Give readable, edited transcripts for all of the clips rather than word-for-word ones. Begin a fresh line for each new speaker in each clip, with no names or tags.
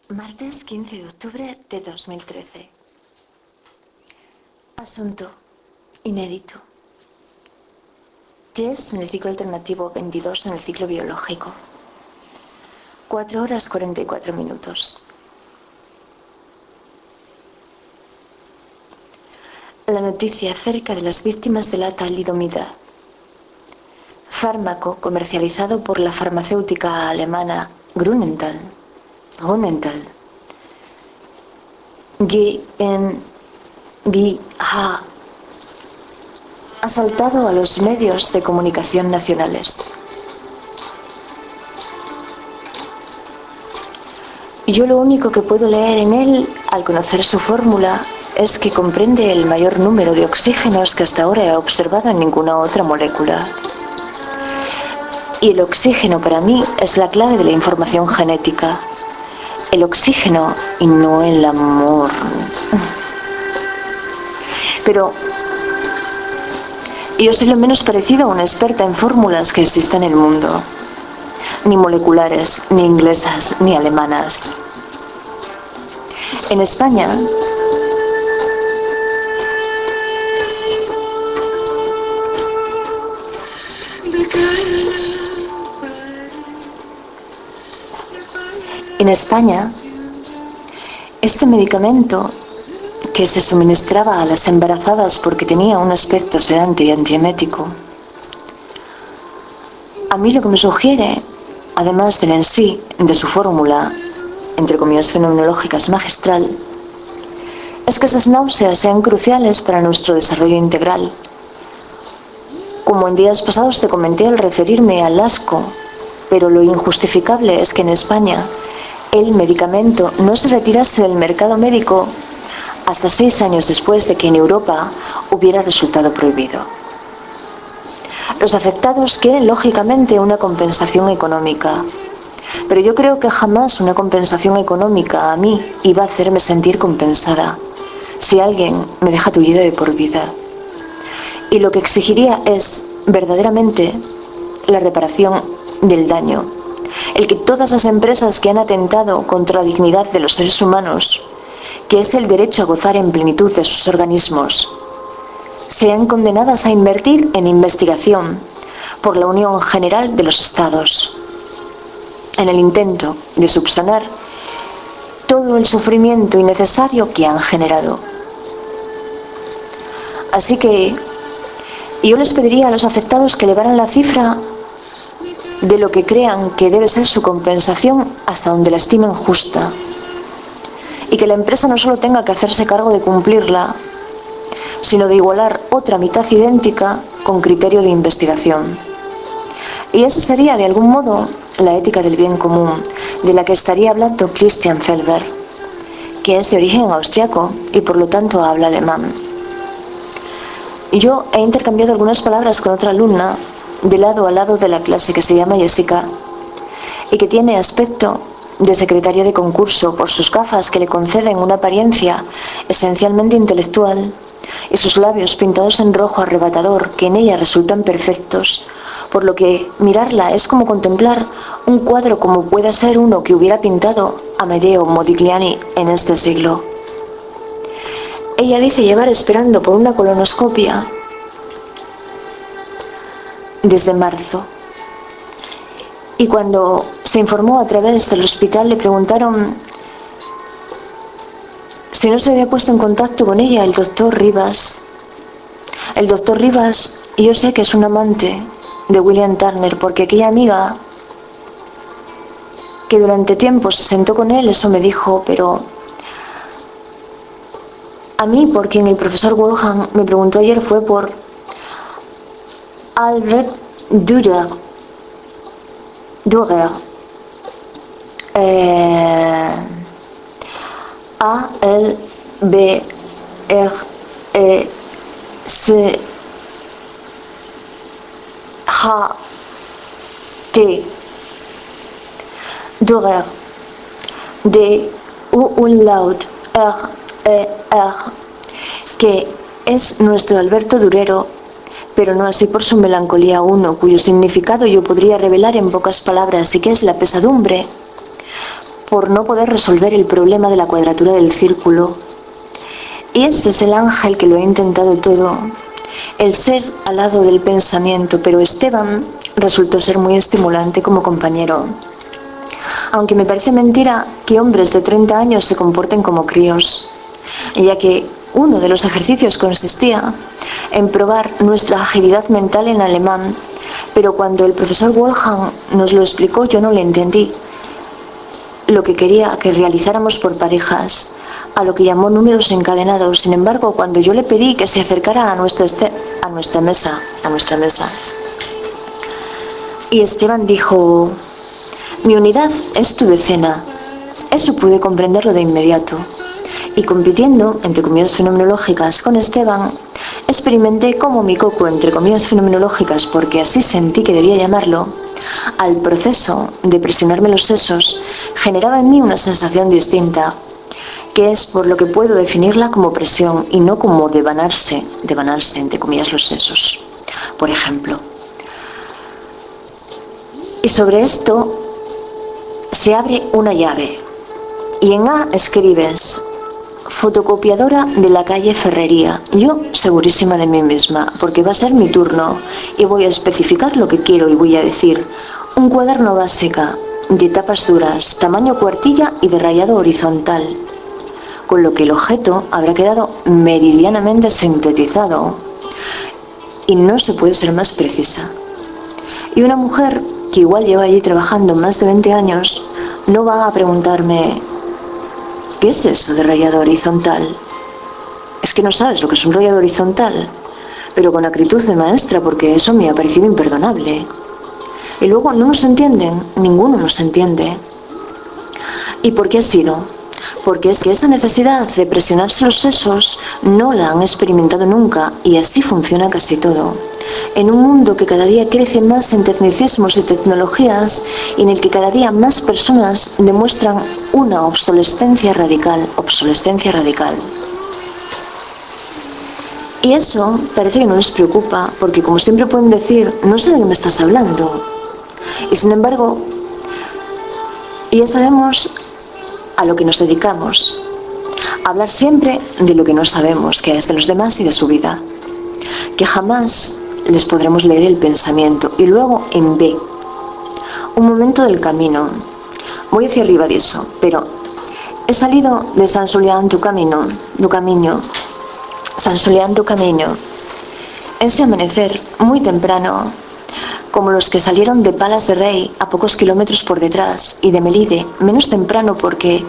Martes 15 de octubre de 2013. Asunto inédito. Yes en el ciclo alternativo, 22 en el ciclo biológico. 4 horas 44 minutos. La noticia acerca de las víctimas de la talidomida, fármaco comercializado por la farmacéutica alemana Grünenthal, GmbH, ha saltado a los medios de comunicación nacionales. Yo lo único que puedo leer en él, al conocer su fórmula, es que comprende el mayor número de oxígenos que hasta ahora he observado en ninguna otra molécula. Y el oxígeno para mí es la clave de la información genética. El oxígeno y no el amor. Pero yo soy lo menos parecido a una experta en fórmulas que exista en el mundo. Ni moleculares, ni inglesas, ni alemanas. En España, este medicamento que se suministraba a las embarazadas porque tenía un aspecto sedante y antiemético, a mí lo que me sugiere, además del en sí, de su fórmula, entre comillas fenomenológicas magistral, es que esas náuseas sean cruciales para nuestro desarrollo integral. Como en días pasados te comenté al referirme al asco, pero lo injustificable es que en España el medicamento no se retirase del mercado médico hasta 6 años después de que en Europa hubiera resultado prohibido. Los afectados quieren lógicamente una compensación económica, pero yo creo que jamás una compensación económica a mí iba a hacerme sentir compensada si alguien me deja tullida de por vida. Y lo que exigiría es verdaderamente la reparación del daño, el que todas las empresas que han atentado contra la dignidad de los seres humanos, que es el derecho a gozar en plenitud de sus organismos, sean condenadas a invertir en investigación por la Unión General de los Estados, en el intento de subsanar todo el sufrimiento innecesario que han generado. Así que yo les pediría a los afectados que elevaran la cifra de lo que crean que debe ser su compensación hasta donde la estimen justa, y que la empresa no solo tenga que hacerse cargo de cumplirla, sino de igualar otra mitad idéntica con criterio de investigación. Y esa sería, de algún modo, la ética del bien común, de la que estaría hablando Christian Felber, que es de origen austriaco y por lo tanto habla alemán. Yo he intercambiado algunas palabras con otra alumna de lado a lado de la clase que se llama Jessica y que tiene aspecto de secretaria de concurso por sus gafas que le conceden una apariencia esencialmente intelectual y sus labios pintados en rojo arrebatador que en ella resultan perfectos, por lo que mirarla es como contemplar un cuadro como pueda ser uno que hubiera pintado Amedeo Modigliani en este siglo. Ella dice llevar esperando por una colonoscopia desde marzo. Y cuando se informó a través del hospital le preguntaron si no se había puesto en contacto con ella el doctor Rivas. El doctor Rivas, yo sé que es un amante de William Turner, porque aquella amiga que durante tiempo se sentó con él, eso me dijo, pero a mí, por quien el profesor Wolfgang me preguntó ayer, fue por Albrecht Dürer. A-L-B-R-E-C-H-T. Dürer. D-U-Umlaut R-E-R, que es nuestro Alberto Durero, pero no así por su melancolía uno, cuyo significado yo podría revelar en pocas palabras y que es la pesadumbre por no poder resolver el problema de la cuadratura del círculo. Y este es el ángel que lo ha intentado todo, el ser alado del pensamiento, pero Esteban resultó ser muy estimulante como compañero. Aunque me parece mentira que hombres de 30 años se comporten como críos, ya que uno de los ejercicios consistía en probar nuestra agilidad mental en alemán, pero cuando el profesor Wolfgang nos lo explicó yo no le entendí lo que quería que realizáramos por parejas, a lo que llamó números encadenados. Sin embargo, cuando yo le pedí que se acercara a nuestra mesa, y Esteban dijo: mi unidad es tu decena. Eso pude comprenderlo de inmediato. Y compitiendo, entre comillas fenomenológicas, con Esteban, experimenté cómo mi coco, entre comillas fenomenológicas, porque así sentí que debía llamarlo, al proceso de presionarme los sesos, generaba en mí una sensación distinta, que es por lo que puedo definirla como presión y no como devanarse, entre comillas, los sesos, por ejemplo. Y sobre esto se abre una llave, y en A escribes: fotocopiadora de la calle Ferrería. Yo segurísima de mí misma, porque va a ser mi turno y voy a especificar lo que quiero y voy a decir: un cuaderno básica, de tapas duras, tamaño cuartilla y de rayado horizontal, con lo que el objeto habrá quedado meridianamente sintetizado y no se puede ser más precisa. Y una mujer que igual lleva allí trabajando más de 20 años no va a preguntarme: ¿qué es eso de rayado horizontal? Es que no sabes lo que es un rayado horizontal, pero con acritud de maestra, porque eso me ha parecido imperdonable. Y luego no nos entienden, ninguno nos entiende. ¿Y por qué ha sido? Porque es que esa necesidad de presionarse los sesos no la han experimentado nunca, y así funciona casi todo. En un mundo que cada día crece más en tecnicismos y tecnologías, y en el que cada día más personas demuestran una obsolescencia radical. Y eso parece que no les preocupa, porque como siempre pueden decir: no sé de qué me estás hablando. Y sin embargo, ya sabemos a lo que nos dedicamos: a hablar siempre de lo que no sabemos, que es de los demás y de su vida, que jamás les podremos leer el pensamiento. Y luego en B, un momento del camino. Voy hacia arriba de eso, pero he salido de San Julián du Camino, San Julián du Camino, ese amanecer muy temprano, como los que salieron de Palas de Rey a pocos kilómetros por detrás, y de Melide menos temprano porque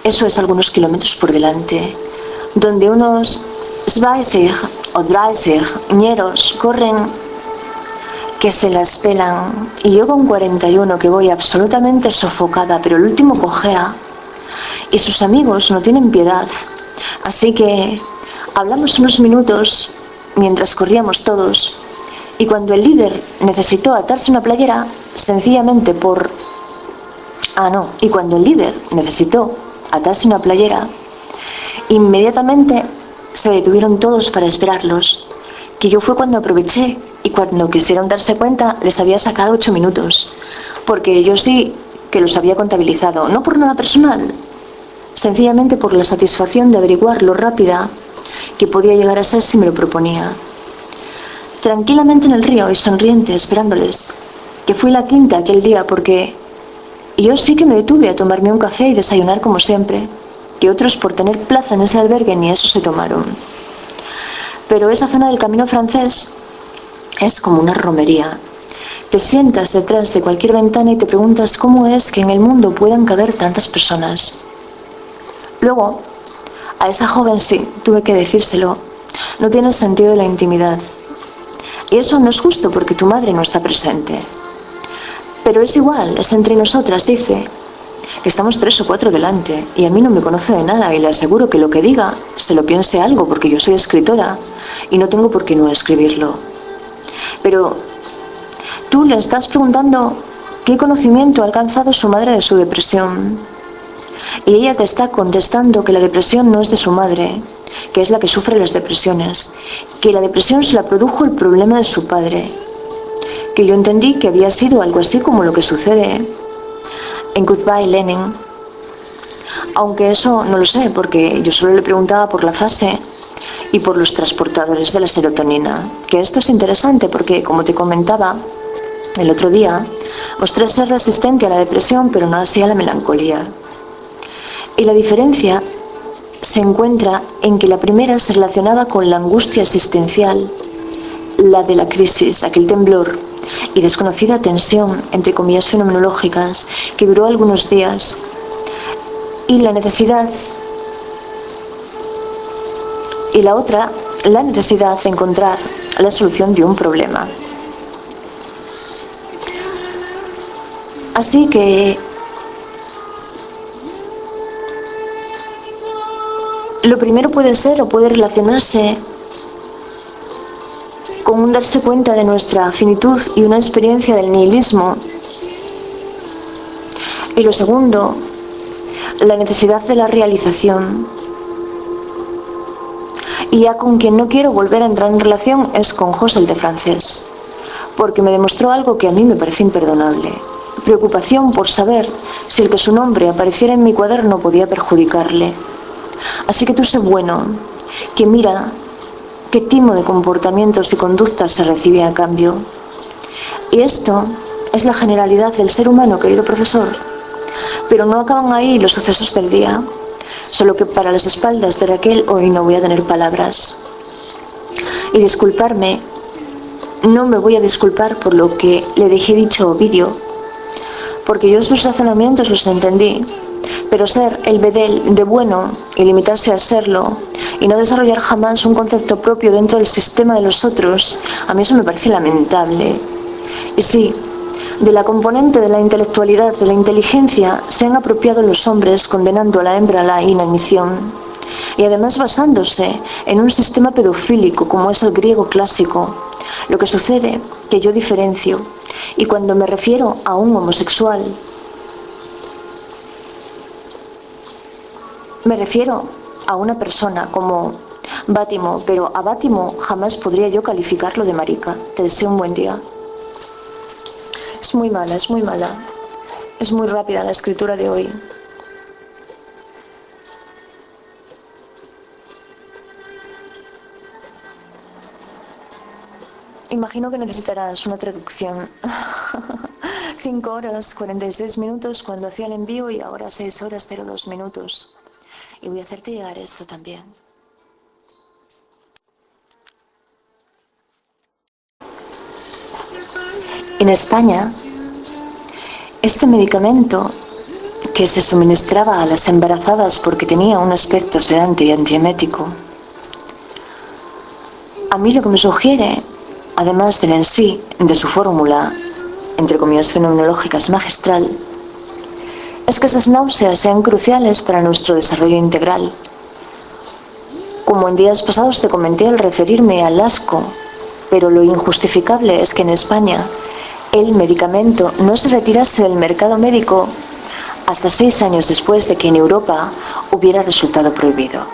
eso es algunos kilómetros por delante, donde unos 20 o 30 ñeros corren que se las pelan, y yo con 41 que voy absolutamente sofocada, pero el último cojea, y sus amigos no tienen piedad. Así que hablamos unos minutos mientras corríamos todos, y cuando el líder necesitó atarse una playera, inmediatamente se detuvieron todos para esperarlos, que yo fue cuando aproveché, y cuando quisieron darse cuenta les había sacado 8 minutos, porque yo sí que los había contabilizado, no por nada personal, sencillamente por la satisfacción de averiguar lo rápida que podía llegar a ser si me lo proponía. Tranquilamente en el río y sonriente esperándoles, que fui la quinta aquel día, porque yo sí que me detuve a tomarme un café y desayunar como siempre, que otros por tener plaza en ese albergue ni eso se tomaron. Pero esa zona del camino francés es como una romería. Te sientas detrás de cualquier ventana y te preguntas cómo es que en el mundo puedan caber tantas personas. Luego, a esa joven sí, tuve que decírselo: no tienes sentido de la intimidad. Y eso no es justo porque tu madre no está presente. Pero es igual, es entre nosotras, dice, que estamos 3 o 4 delante, y a mí no me conoce de nada, y le aseguro que lo que diga se lo piense algo, porque yo soy escritora y no tengo por qué no escribirlo. Pero tú le estás preguntando qué conocimiento ha alcanzado su madre de su depresión, y ella te está contestando que la depresión no es de su madre, que es la que sufre las depresiones, que la depresión se la produjo el problema de su padre, que yo entendí que había sido algo así como lo que sucede en Goodbye Lenin, Aunque eso no lo sé, porque yo solo le preguntaba por la fase y por los transportadores de la serotonina. Que esto es interesante porque, como te comentaba el otro día, mostré ser resistente a la depresión, pero no así a la melancolía. Y la diferencia se encuentra en que la primera se relacionaba con la angustia existencial, la de la crisis, aquel temblor y desconocida tensión, entre comillas fenomenológicas, que duró algunos días, y la necesidad, y la otra, la necesidad de encontrar la solución de un problema. Así que lo primero puede ser o puede relacionarse con un darse cuenta de nuestra finitud y una experiencia del nihilismo. Y lo segundo, la necesidad de la realización. Y ya con quien no quiero volver a entrar en relación es con José el de Francés, porque me demostró algo que a mí me parece imperdonable. Preocupación por saber si el que su nombre apareciera en mi cuaderno podía perjudicarle. Así que tú sé bueno, que mira qué timo de comportamientos y conductas se recibe a cambio. Y esto es la generalidad del ser humano, querido profesor. Pero no acaban ahí los sucesos del día. Solo que para las espaldas de Raquel hoy no voy a tener palabras. Y disculparme, no me voy a disculpar por lo que le dejé dicho Ovidio, porque yo sus razonamientos los entendí, pero ser el bedel de bueno y limitarse a serlo y no desarrollar jamás un concepto propio dentro del sistema de los otros, a mí eso me parece lamentable. Y sí, de la componente de la intelectualidad, de la inteligencia, se han apropiado los hombres condenando a la hembra a la inanición y además basándose en un sistema pedofílico como es el griego clásico. Lo que sucede que yo diferencio, y cuando me refiero a un homosexual, me refiero a una persona como Bátimo, pero a Bátimo jamás podría yo calificarlo de marica. Te deseo un buen día. Es muy mala, es muy mala. Es muy rápida la escritura de hoy. Imagino que necesitarás una traducción. 5 horas 46 minutos cuando hacía el envío y ahora 6 horas 02 minutos. Y voy a hacerte llegar esto también. En España, este medicamento que se suministraba a las embarazadas porque tenía un aspecto sedante y antiemético, a mí lo que me sugiere, además del en sí, de su fórmula, entre comillas fenomenológicas magistral, es que esas náuseas sean cruciales para nuestro desarrollo integral. Como en días pasados te comenté al referirme al asco, pero lo injustificable es que en España el medicamento no se retirase del mercado médico hasta 6 años después de que en Europa hubiera resultado prohibido.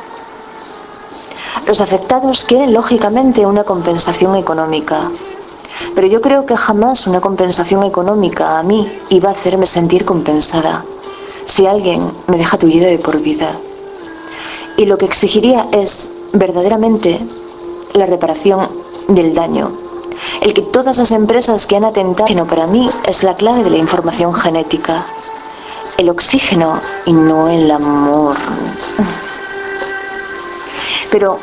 Los afectados quieren lógicamente una compensación económica, pero yo creo que jamás una compensación económica a mí iba a hacerme sentir compensada si alguien me deja tullida de por vida. Y lo que exigiría es verdaderamente la reparación del daño. El que todas las empresas que han atentado, para mí es la clave de la información genética. El oxígeno y no el amor. Pero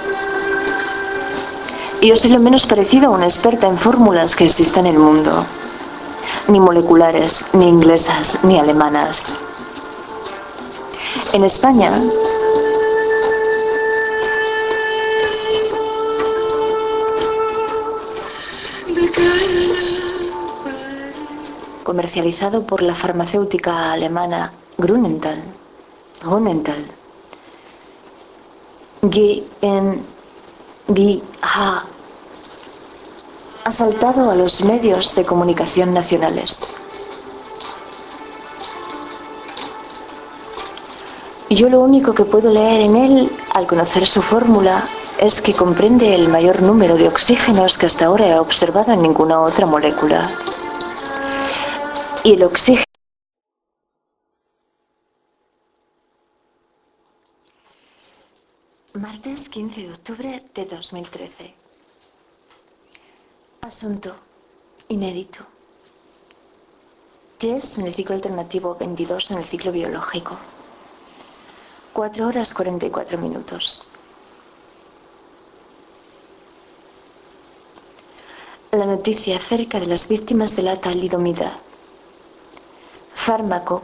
yo soy lo menos parecido a una experta en fórmulas que exista en el mundo. Ni moleculares, ni inglesas, ni alemanas. En España, comercializado por la farmacéutica alemana Grünenthal, GmbH, ha saltado a los medios de comunicación nacionales. Yo lo único que puedo leer en él, al conocer su fórmula, es que comprende el mayor número de oxígenos que hasta ahora he observado en ninguna otra molécula. Y el oxígeno Martes 15 de octubre de 2013. Asunto inédito. Jess en el ciclo alternativo 22 en el ciclo biológico. 4 horas 44 minutos. La noticia acerca de las víctimas de la talidomida, fármaco